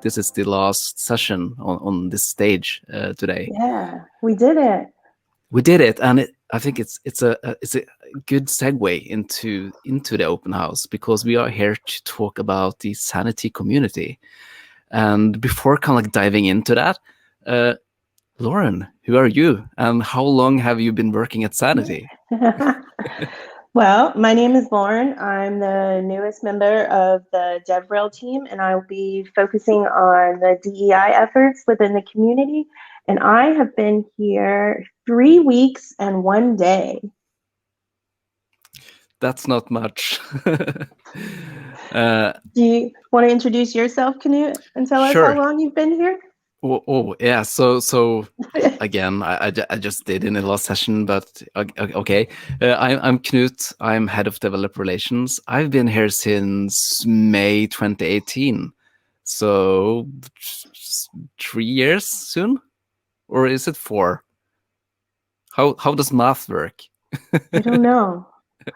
this is the last session on this stage today. Yeah, we did it. We did it, and I think it's a good segue into the open house, because we are here to talk about the Sanity community. And before kind of like diving into that, Lauren, who are you, and how long have you been working at Sanity? Well, my name is Lauren. I'm the newest member of the DevRel team, and I'll be focusing on the DEI efforts within the community. And I have been here 3 weeks and 1 day. That's not much. Do you want to introduce yourself, Knut, and tell us how long you've been here? Yeah. So again, I just did in the last session, but okay. I'm Knut. I'm head of developer relations. I've been here since May 2018. So 3 years soon, or is it 4? How does math work? I don't know.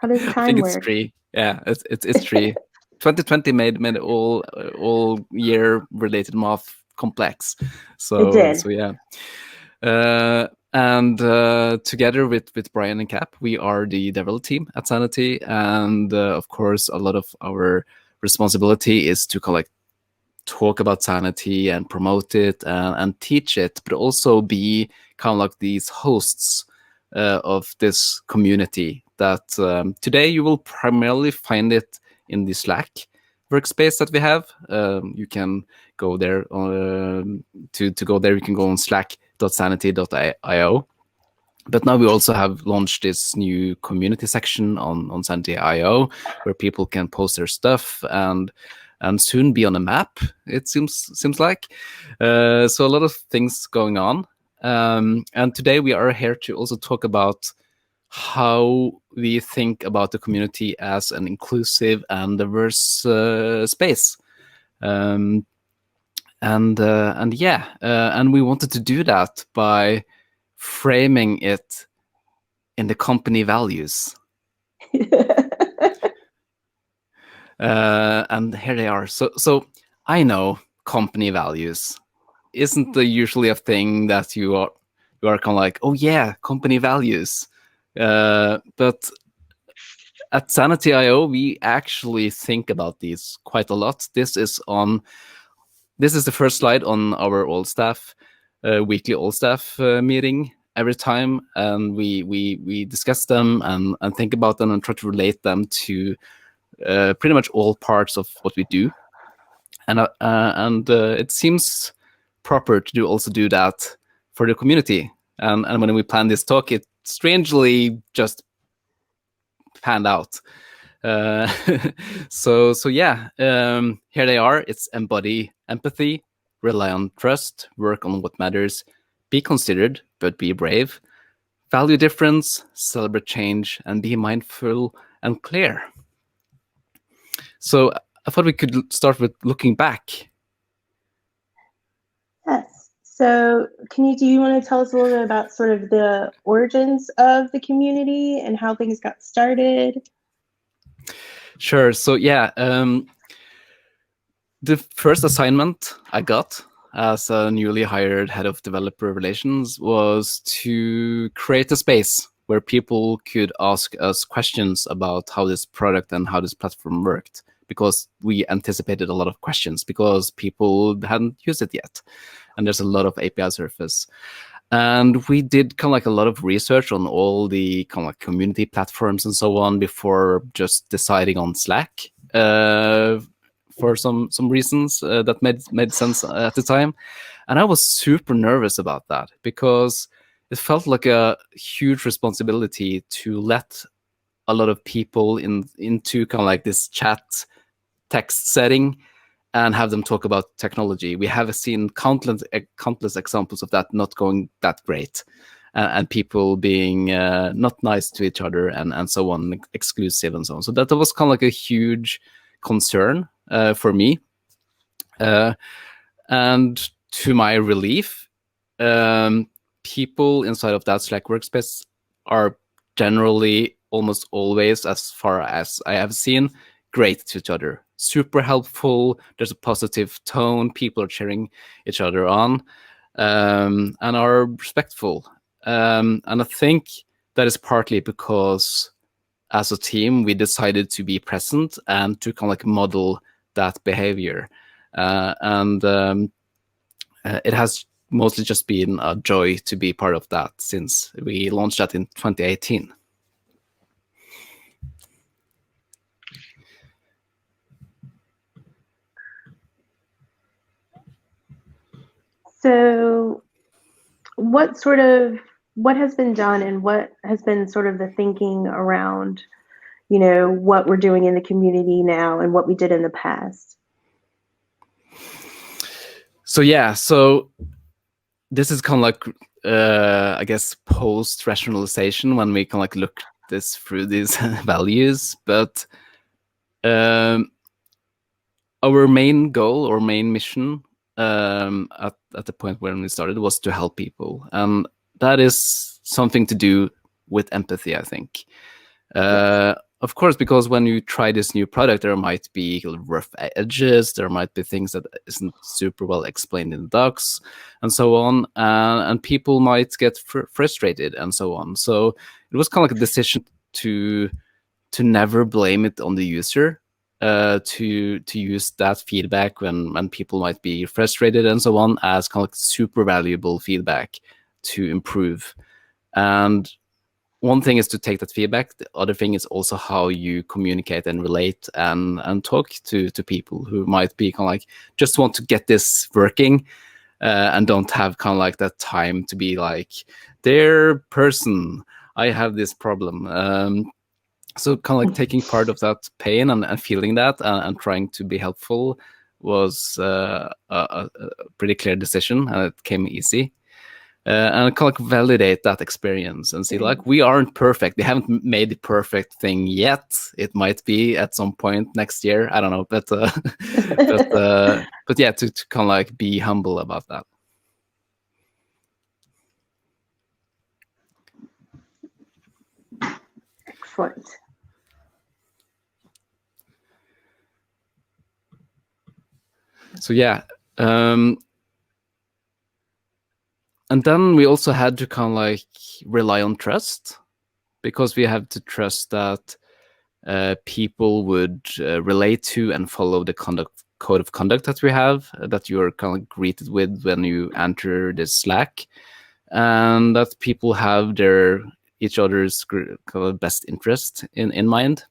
How does time I think work? it's 3. Yeah, it's 3. 2020 made all year related math complex. So it did. So yeah. And together with Brian and Cap, we are the DevRel team at Sanity, and of course, a lot of our responsibility is to talk about Sanity and promote it and teach it, but also be kind of like these hosts of this community. That today you will primarily find it in the Slack workspace that we have. You can go there to go there. You can go on slack.sanity.io. But now we also have launched this new community section on Sanity.io, where people can post their stuff and soon be on a map. It seems like so a lot of things going on. And today we are here to also talk about how we think about the community as an inclusive and diverse space. And we wanted to do that by framing it in the company values. And here they are. So I know company values isn't usually a thing that you are kind of like, oh yeah, company values. But at Sanity.io, we actually think about these quite a lot. This is the first slide on our all staff weekly all staff meeting every time, and we discuss them and think about them and try to relate them to pretty much all parts of what we do. And it seems proper to also do that for the community. And when we planned this talk, it strangely just panned out. So yeah, here they are. It's embody empathy, rely on trust, work on what matters, be considered but be brave, value difference, celebrate change, and be mindful and clear. So I thought we could start with looking back. Yes. So do you want to tell us a little bit about sort of the origins of the community and how things got started? Sure. So yeah, the first assignment I got as a newly hired head of developer relations was to create a space where people could ask us questions about how this product and how this platform worked, because we anticipated a lot of questions because people hadn't used it yet. And there's a lot of API surface. And we did kind of like a lot of research on all the kind of like community platforms and so on before just deciding on Slack for some reasons that made sense at the time. And I was super nervous about that because it felt like a huge responsibility to let a lot of people into kind of like this chat text setting and have them talk about technology. We have seen countless examples of that not going that great, and people being not nice to each other and so on, exclusive and so on. So that was kind of like a huge concern for me. And to my relief, people inside of that Slack workspace are generally almost always, as far as I have seen, great to each other. super helpful. There's a positive tone. People are cheering each other on, and are respectful. And I think that is partly because as a team, we decided to be present and to kind of like model that behavior. It has mostly just been a joy to be part of that since we launched that in 2018. So what has been done and what has been sort of the thinking around, what we're doing in the community now and what we did in the past? So this is kind of like, I guess, post-rationalization when we kind of like look this through these values. But our main goal or main mission at the point when we started was to help people. And that is something to do with empathy, I think. Yes. Of course, because when you try this new product, there might be rough edges, there might be things that isn't super well explained in the docs, and so on, and people might get frustrated and so on. So it was kind of like a decision to never blame it on the user, to use that feedback when people might be frustrated and so on as kind of like super valuable feedback to improve. And one thing is to take that feedback. The other thing is also how you communicate and relate and talk to people who might be kind of like just want to get this working, and don't have kind of like that time to be like, dear person, I have this problem. So kind of like taking part of that pain and feeling that and trying to be helpful was a pretty clear decision, and it came easy. And kind of like validate that experience and see like we aren't perfect. We haven't made the perfect thing yet. It might be at some point next year. I don't know, but but yeah, to kind of like be humble about that. Excellent. So yeah. And then we also had to kind of like rely on trust, because we have to trust that people would relate to and follow the code of conduct that we have, that you're kind of greeted with when you enter this Slack, and that people have each other's kind of best interest in mind.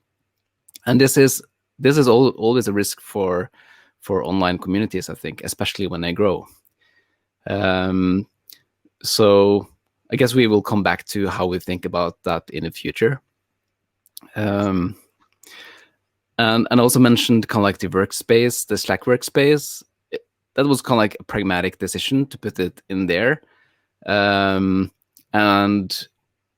And this is always a risk for online communities, I think, especially when they grow. So I guess we will come back to how we think about that in the future. And also mentioned kind of like the workspace, the Slack workspace. That was kind of like a pragmatic decision to put it in there. And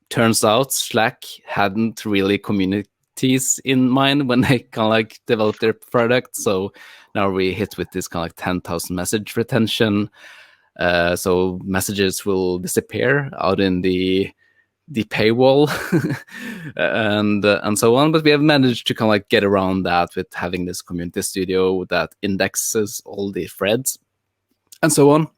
turns out Slack hadn't really communities in mind when they kind of like developed their product. So now we hit with this kind of like 10,000 message retention. So messages will disappear out in the paywall and so on. But we have managed to kind of like get around that with having this community studio that indexes all the threads and so on.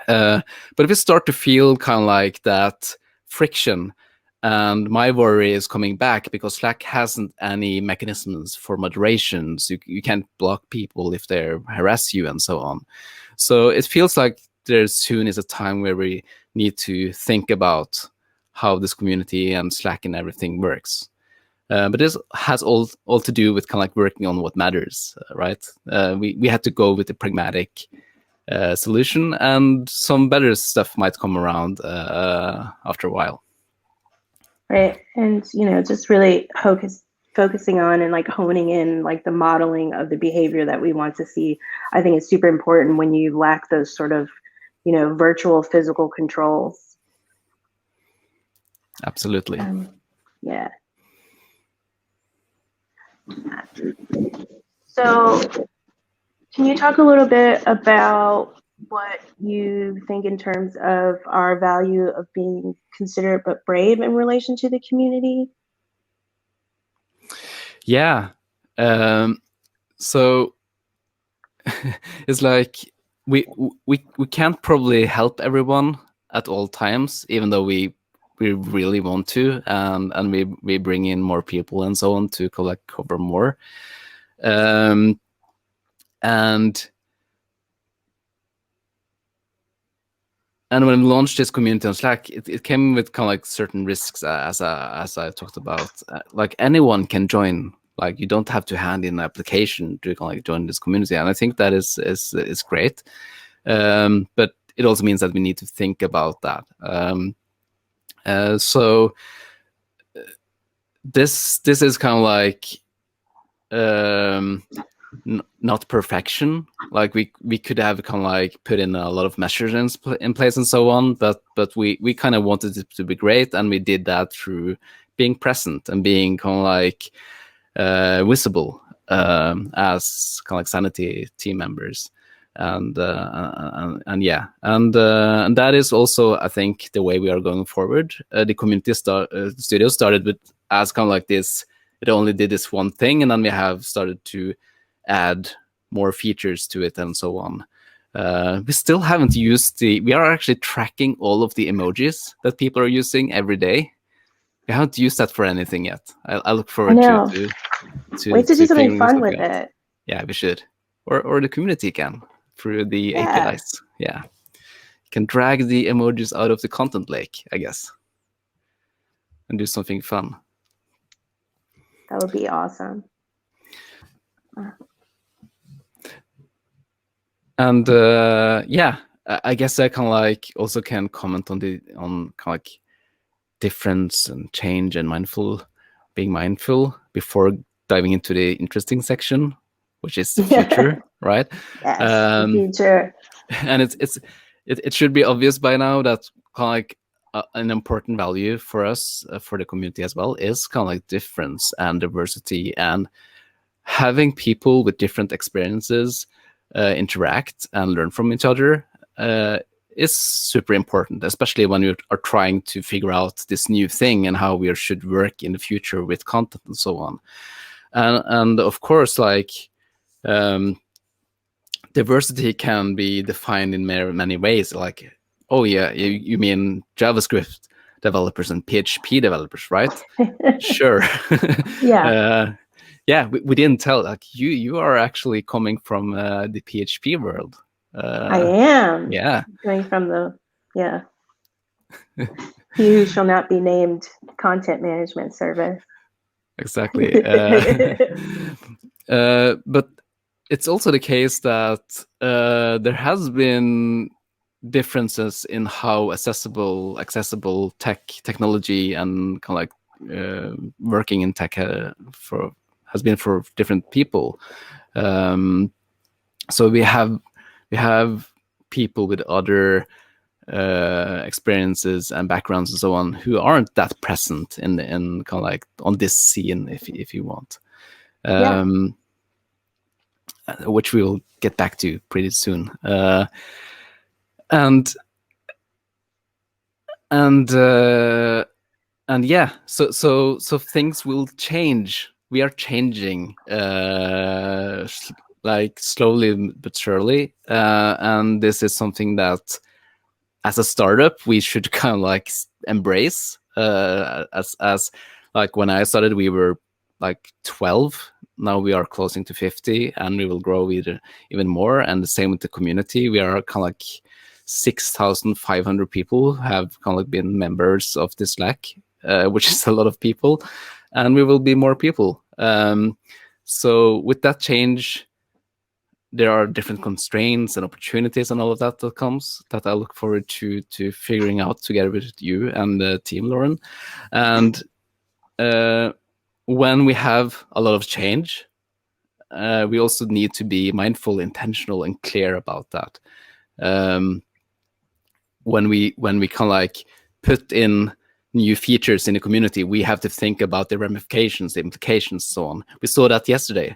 But if you start to feel kind of like that friction, and my worry is coming back because Slack hasn't any mechanisms for moderation. So you can't block people if they harass you and so on. So it feels like there soon is a time where we need to think about how this community and Slack and everything works. But this has all to do with kind of like working on what matters, right? We had to go with the pragmatic solution, and some better stuff might come around after a while. Right. And, just really focusing on and like honing in like the modeling of the behavior that we want to see, I think is super important when you lack those sort of, virtual physical controls. Absolutely. Yeah. So can you talk a little bit about what you think in terms of our value of being considerate but brave in relation to the community? Yeah. So it's like we can't probably help everyone at all times, even though we really want to, and we bring in more people and so on to cover more. And when we launched this community on Slack, it came with kind of like certain risks, as I talked about. Like anyone can join. Like you don't have to hand in an application to kind of like join this community, and I think that is great. But it also means that we need to think about that. So this is kind of like not perfection. Like we could have kind of like put in a lot of measures in place and so on, but we kind of wanted it to be great, and we did that through being present and being kind of like visible as kind of like Sanity team members. And yeah, and that is also, I think, the way we are going forward. The community studio started with as kind of like this. It only did this one thing, and then we have started to add more features to it and so on. We still haven't used we are actually tracking all of the emojis that people are using every day. We haven't used that for anything yet. I look forward to wait to do something fun with it. Yeah, we should. Or the community can through the APIs. Yeah. You can drag the emojis out of the content lake, I guess, and do something fun. That would be awesome. And yeah, I guess I kind of like also can comment on kind of like difference and change and being mindful before diving into the interesting section, which is the future, right? Yes, the future. And it should be obvious by now that kind of like an important value for us, for the community as well, is kind of like difference and diversity, and having people with different experiences interact and learn from each other is super important, especially when you are trying to figure out this new thing and how we should work in the future with content and so on. And of course, like diversity can be defined in many ways. Like, oh yeah, you mean JavaScript developers and PHP developers, right? Sure. Yeah. Yeah, we didn't tell. Like you are actually coming from the PHP world. I am. Yeah. Coming from the he who shall not be named content management service. Exactly. But it's also the case that there has been differences in how accessible technology and kind of like working in tech has been for different people. So we have people with other experiences and backgrounds and so on who aren't that present in kind of like on this scene, if you want. Which we'll get back to pretty soon. And yeah, so things will change. We are changing, like slowly but surely, and this is something that, as a startup, we should kind of like embrace. As like when I started, we were like 12. Now we are closing to 50, and we will grow even more. And the same with the community. We are kind of like 6,500 people have kind of like been members of this Slack, which is a lot of people, and we will be more people. So with that change, there are different constraints and opportunities and all of that comes, that I look forward to figuring out together with you and the team, Lauren. And when we have a lot of change, we also need to be mindful, intentional, and clear about that. When we kind of like put in new features in the community, we have to think about the ramifications, the implications, so on. We saw that yesterday.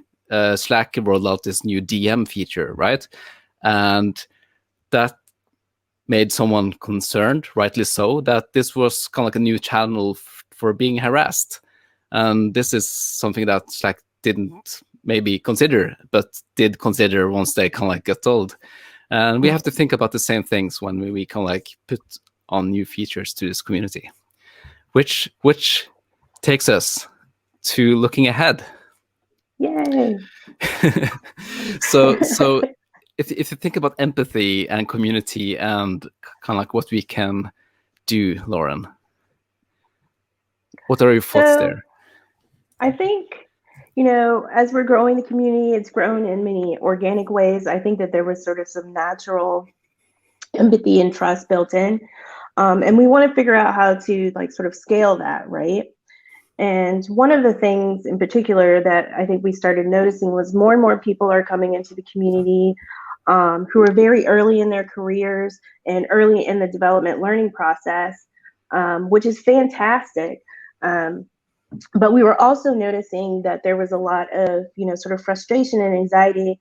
Slack rolled out this new DM feature, right? And that made someone concerned, rightly so, that this was kind of like a new channel for being harassed. And this is something that Slack didn't maybe consider, but did consider once they kind of like got old. And we have to think about the same things when we kind of like put on new features to this community, which takes us to looking ahead. Yay! So if you think about empathy and community and kind of like what we can do, Lauren, what are your thoughts there? I think, as we're growing the community, it's grown in many organic ways. I think that there was sort of some natural empathy and trust built in. And we want to figure out how to like sort of scale that, right? And one of the things in particular that I think we started noticing was more and more people are coming into the community who are very early in their careers and early in the development learning process, which is fantastic. But we were also noticing that there was a lot of, sort of frustration and anxiety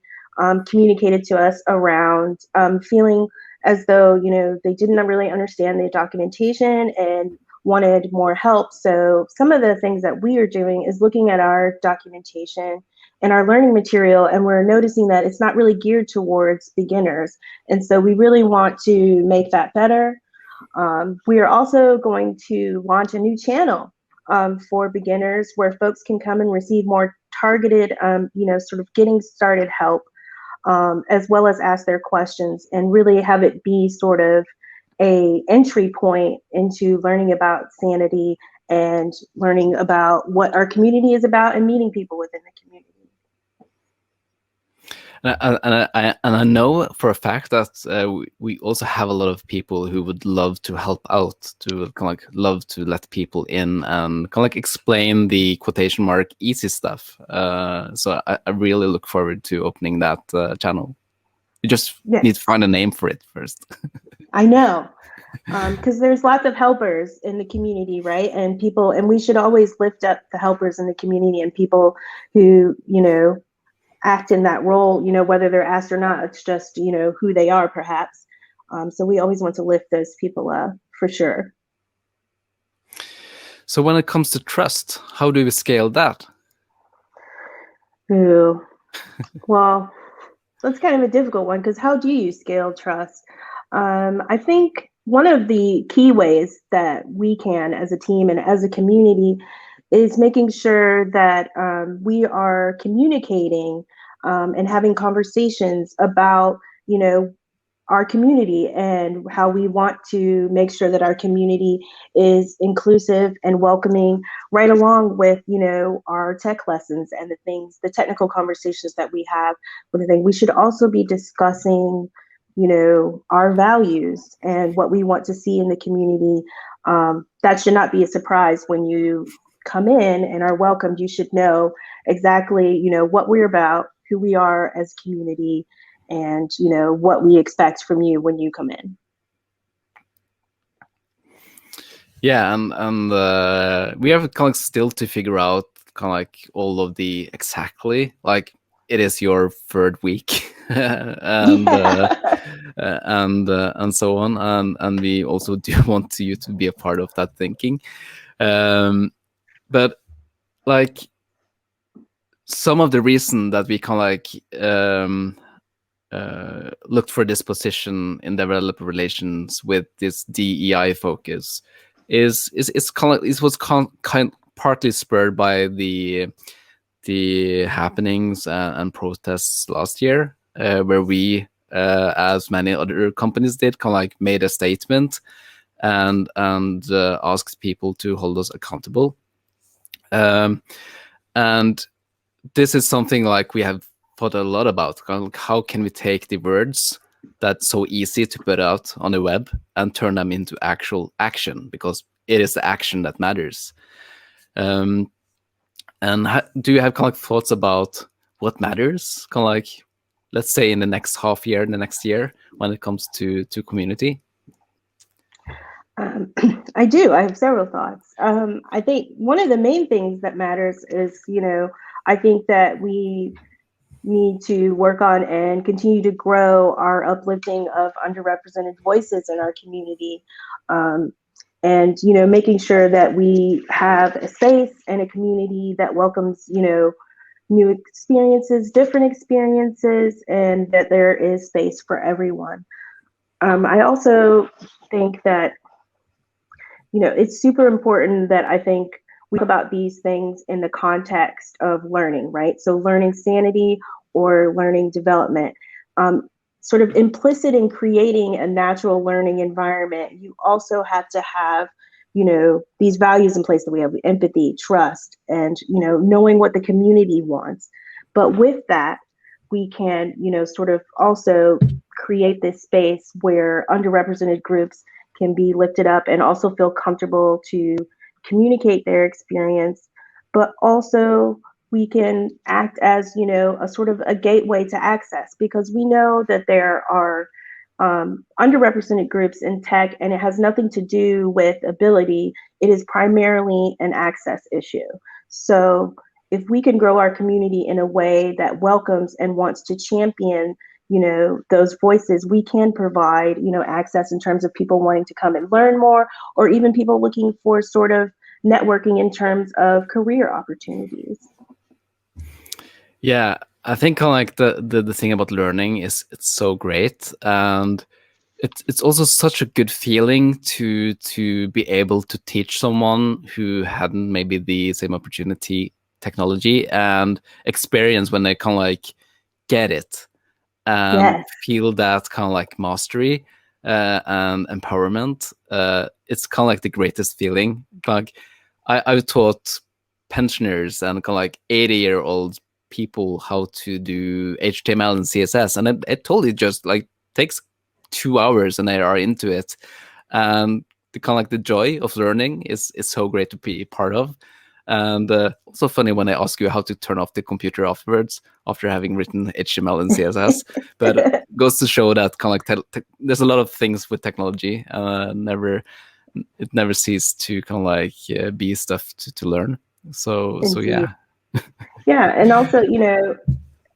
communicated to us around feeling as though, they didn't really understand the documentation and wanted more help. So some of the things that we are doing is looking at our documentation and our learning material, and we're noticing that it's not really geared towards beginners. And so we really want to make that better. We are also going to launch a new channel for beginners where folks can come and receive more targeted, sort of getting started help, as well as ask their questions and really have it be sort of a entry point into learning about Sanity and learning about what our community is about and meeting people within the community. And I know for a fact that we also have a lot of people who would love to help out, to kind of like love to let people in and kind of like explain the quotation mark easy stuff. So I really look forward to opening that channel. You just need to find a name for it first. I know, because there's lots of helpers in the community, right? And we should always lift up the helpers in the community and people who, act in that role, whether they're asked or not. It's just, who they are, perhaps. So we always want to lift those people up, for sure. So when it comes to trust, how do we scale that? Ooh, well, that's kind of a difficult one, because how do you scale trust? I think one of the key ways that we can, as a team and as a community, is making sure that we are communicating and having conversations about, our community and how we want to make sure that our community is inclusive and welcoming, right along with, our tech lessons and the technical conversations that we have. But I think we should also be discussing, our values and what we want to see in the community. That should not be a surprise when you come in and are welcomed. You should know exactly, what we're about, who we are as a community, and what we expect from you when you come in. Yeah, and we have kind of still to figure out kind of like all of the exactly, like it is your third week and so on, and we also do want you to be a part of that thinking, but like some of the reason that we kind of like looked for this position in developer relations with this DEI focus is kind of, it was partly spurred by the happenings and protests last year, where we, as many other companies did, kind of like made a statement and asked people to hold us accountable. And this is something like we have thought a lot about. How can we take the words that's so easy to put out on the web and turn them into actual action, because it is the action that matters. And do you have kind of like thoughts about what matters, kind of like, let's say in the next half year, the next year, when it comes to community? I do. I have several thoughts. I think one of the main things that matters is, I think that we need to work on and continue to grow our uplifting of underrepresented voices in our community. And, making sure that we have a space and a community that welcomes, new experiences, different experiences, and that there is space for everyone. I also think that, it's super important that I think we talk about these things in the context of learning, right? So learning sanity or learning development. Sort of implicit in creating a natural learning environment, you also have to have, these values in place that we have: empathy, trust, and, knowing what the community wants. But with that, we can, sort of also create this space where underrepresented groups can be lifted up and also feel comfortable to communicate their experience, but also we can act as, a sort of a gateway to access, because we know that there are underrepresented groups in tech, and it has nothing to do with ability. It is primarily an access issue. So if we can grow our community in a way that welcomes and wants to champion, those voices, we can provide, access in terms of people wanting to come and learn more, or even people looking for sort of networking in terms of career opportunities. Yeah, I think kind of like the thing about learning is it's so great, and it's also such a good feeling to be able to teach someone who hadn't maybe the same opportunity, technology, and experience when they kind of like get it and Yes. feel that kind of like mastery and empowerment. It's kind of like the greatest feeling. Like I've taught pensioners and kind of like 80-year-old people how to do HTML and CSS, and it totally just like takes 2 hours and they are into it. And the kind of like the joy of learning is so great to be part of. And also funny when I ask you how to turn off the computer afterwards after having written HTML and CSS. But it goes to show that kind of like there's a lot of things with technology. It never ceases to kind of like be stuff to learn. So yeah. Yeah, and also,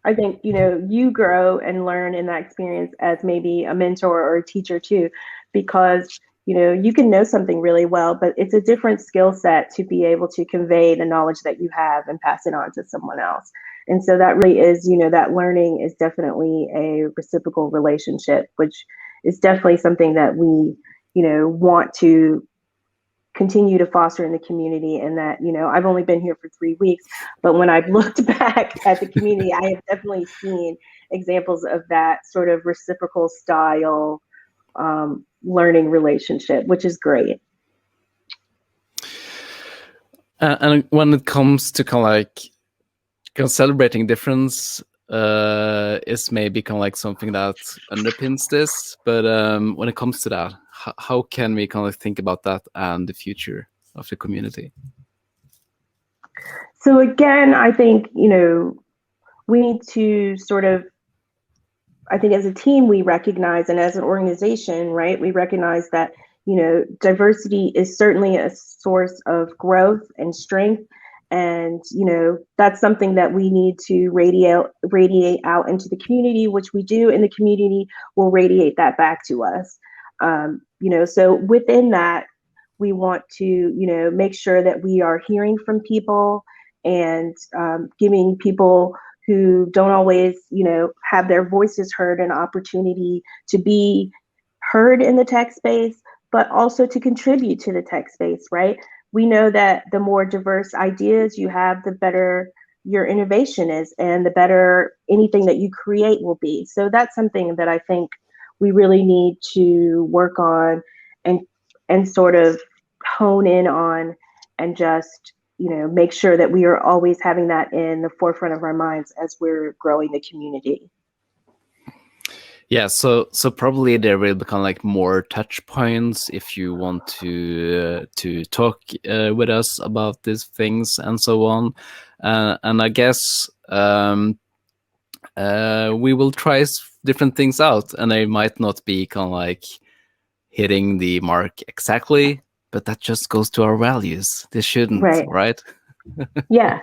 I think, you grow and learn in that experience as maybe a mentor or a teacher too, because, you can know something really well, but it's a different skill set to be able to convey the knowledge that you have and pass it on to someone else. And so that really is, that learning is definitely a reciprocal relationship, which is definitely something that we, want to continue to foster in the community. And that, I've only been here for 3 weeks, but when I've looked back at the community, I have definitely seen examples of that sort of reciprocal style learning relationship, which is great. And when it comes to kind of like celebrating difference is maybe kind of like something that underpins this, but when it comes to that, how can we kind of think about that and the future of the community? So again, I think, we need to sort of, I think as a team, we recognize, and as an organization, right, we recognize that, diversity is certainly a source of growth and strength. And, that's something that we need to radiate out into the community, which we do, and the community will radiate that back to us. So within that, we want to, make sure that we are hearing from people and giving people who don't always, have their voices heard an opportunity to be heard in the tech space, but also to contribute to the tech space, right? We know that the more diverse ideas you have, the better your innovation is, and the better anything that you create will be. So that's something that I think we really need to work on and sort of hone in on, and just, make sure that we are always having that in the forefront of our minds as we're growing the community. Yeah, so probably there will become like more touch points if you want to talk with us about these things and so on, and I guess we will try different things out, and they might not be kind of like hitting the mark exactly, but that just goes to our values. They shouldn't, right? Yeah.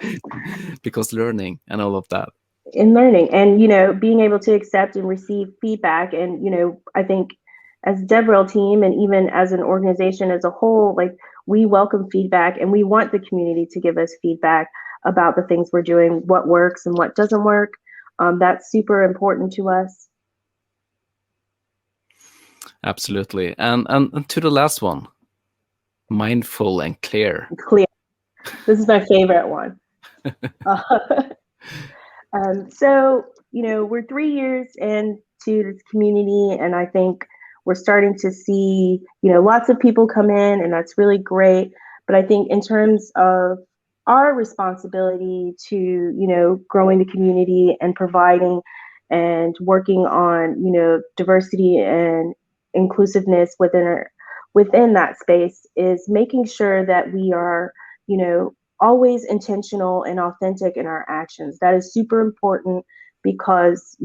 Because learning and all of that. In learning and, being able to accept and receive feedback. And, I think as DevRel team, and even as an organization as a whole, like, we welcome feedback and we want the community to give us feedback. about the things we're doing, what works and what doesn't work. That's super important to us. Absolutely. And to the last one, mindful and clear. Clear. This is my favorite one. So, we're 3 years into this community, and I think we're starting to see, lots of people come in, and that's really great. But I think in terms of our responsibility to, growing the community and providing and working on, diversity and inclusiveness within that space is making sure that we are, always intentional and authentic in our actions. That is super important because,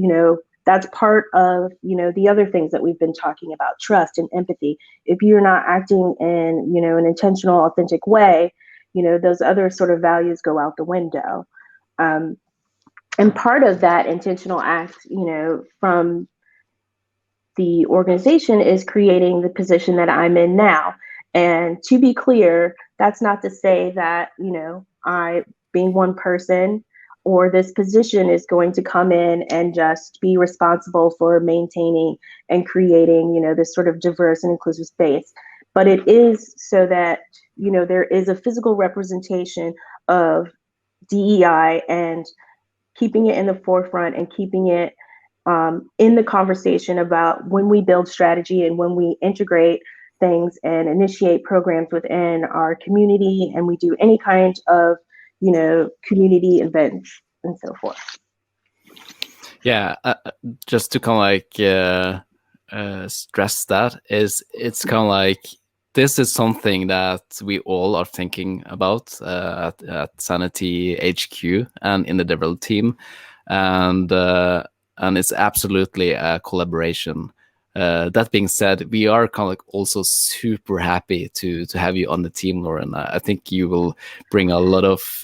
that's part of, the other things that we've been talking about, trust and empathy. If you're not acting in, an intentional, authentic way, those other sort of values go out the window. And part of that intentional act, from the organization is creating the position that I'm in now. And to be clear, that's not to say that, I, being one person or this position, is going to come in and just be responsible for maintaining and creating, this sort of diverse and inclusive space. But it is so that, there is a physical representation of DEI and keeping it in the forefront and keeping it in the conversation about when we build strategy and when we integrate things and initiate programs within our community, and we do any kind of, community events and so forth. Yeah, just to kind of stress that it's kind of like this is something that we all are thinking about at Sanity HQ and in the DevRel team, and it's absolutely a collaboration. That being said, we are kind of like also super happy to have you on the team, Lauren. I think you will bring a lot of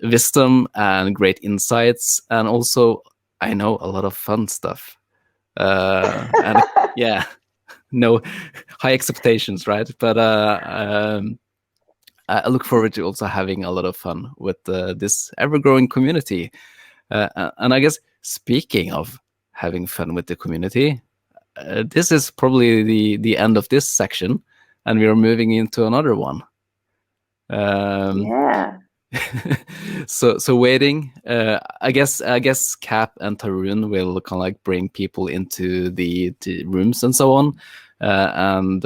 wisdom and great insights, and also I know a lot of fun stuff. And yeah, no high expectations, right? But I look forward to also having a lot of fun with this ever-growing community. And I guess speaking of having fun with the community, this is probably the end of this section, and we are moving into another one. Yeah. So waiting. I guess Cap and Tarun will kind of like bring people into the rooms and so on, and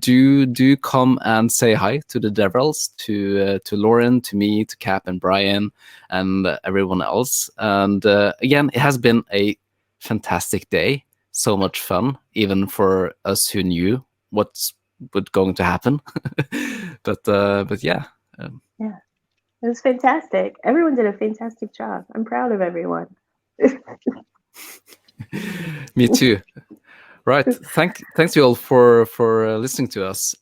do come and say hi to the DevRels, to Lauren, to me, to Cap and Brian, and everyone else. And again, it has been a fantastic day. So much fun, even for us who knew what's going to happen. but yeah. Yeah, it was fantastic. Everyone did a fantastic job. I'm proud of everyone. Me too. Right. Thanks you all for listening to us.